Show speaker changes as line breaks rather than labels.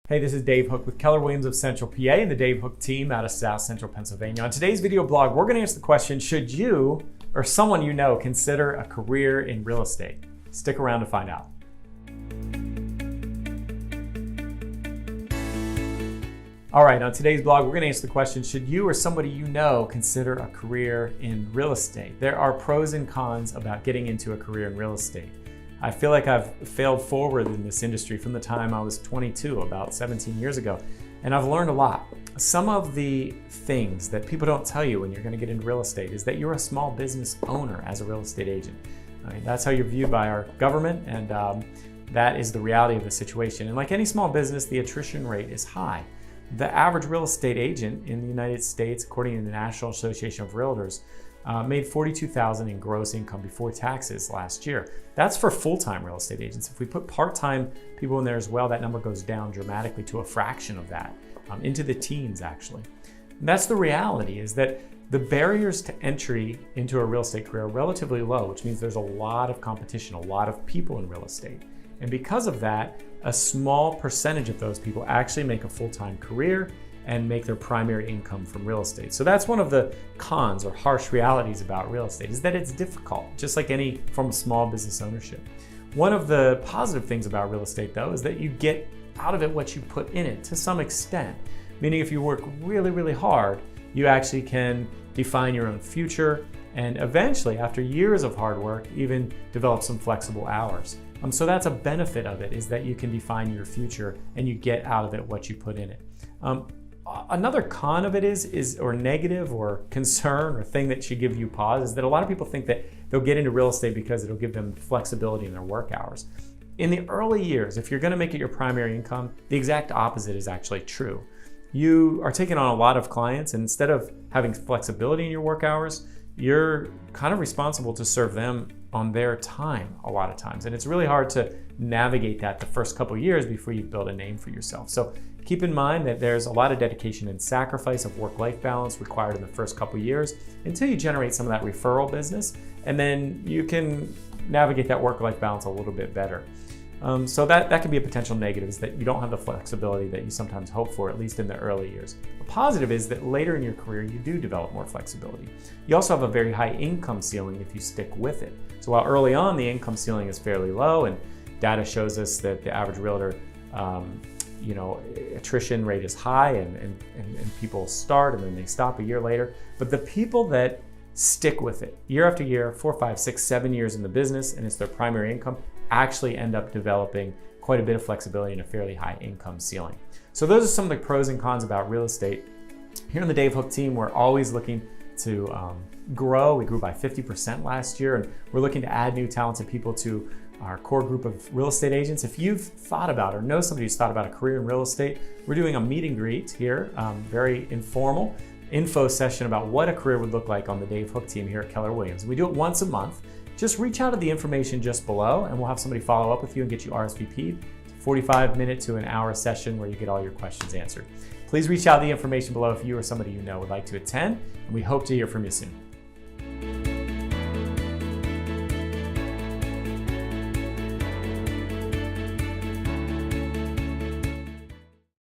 Hey, this is Dave Hooke with Keller Williams of Central PA and the Dave Hooke team out of South Central Pennsylvania. On today's video blog, we're going to answer the question, should you or someone you know consider a career in real estate? Stick around to find out. All right, on today's blog, we're going to answer the question, should you or somebody you know consider a career in real estate? There are pros and cons about getting into a career in real estate. I feel like I've failed forward in this industry from the time I was 22, about 17 years ago, and I've learned a lot. Some of the things that people don't tell you when you're going to get into real estate is that you're a small business owner as a real estate agent. I mean, that's how you're viewed by our government, and that is the reality of the situation. And like any small business, the attrition rate is high. The average real estate agent in the United States, according to the National Association of Realtors, made $42,000 in gross income before taxes last year. That's for full-time real estate agents. If we put part-time people in there as well, that number goes down dramatically to a fraction of that, into the teens actually. And that's the reality, is that the barriers to entry into a real estate career are relatively low, which means there's a lot of competition, a lot of people in real estate. And because of that, a small percentage of those people actually make a full-time career and make their primary income from real estate. So that's one of the cons or harsh realities about real estate, is that it's difficult, just like any form of small business ownership. One of the positive things about real estate, though, is that you get out of it what you put in it to some extent. Meaning if you work really, really hard, you actually can define your own future and eventually, after years of hard work, even develop some flexible hours. So that's a benefit of it, is that you can define your future and you get out of it what you put in it. Another con of it or negative or concern or thing that should give you pause, is that a lot of people think that they'll get into real estate because it'll give them flexibility in their work hours. In the early years, if you're going to make it your primary income, the exact opposite is actually true. You are taking on a lot of clients, and instead of having flexibility in your work hours, you're kind of responsible to serve them on their time a lot of times. And it's really hard to navigate that the first couple of years before you build a name for yourself. So keep in mind that there's a lot of dedication and sacrifice of work-life balance required in the first couple of years until you generate some of that referral business, and then you can navigate that work-life balance a little bit better. So that can be a potential negative, is that you don't have the flexibility that you sometimes hope for, at least in the early years. A positive is that later in your career, you do develop more flexibility. You also have a very high income ceiling if you stick with it. So while early on the income ceiling is fairly low, and data shows us that the average realtor attrition rate is high, and people start and then they stop a year later. But the people that stick with it year after year, 4, 5, 6, 7 years in the business, and it's their primary income, actually end up developing quite a bit of flexibility and a fairly high income ceiling. So those are some of the pros and cons about real estate. Here on the Dave Hooke team, we're always looking to grow. We grew by 50% last year, and we're looking to add new talented people to our core group of real estate agents. If you've thought about or know somebody who's thought about a career in real estate, we're doing a meet and greet here, very informal info session about what a career would look like on the Dave Hooke team here at Keller Williams. We do it once a month. Just reach out to the information just below, and we'll have somebody follow up with you and get you RSVP'd. 45-minute to an hour session where you get all your questions answered. Please reach out to the information below if you or somebody you know would like to attend, and we hope to hear from you soon.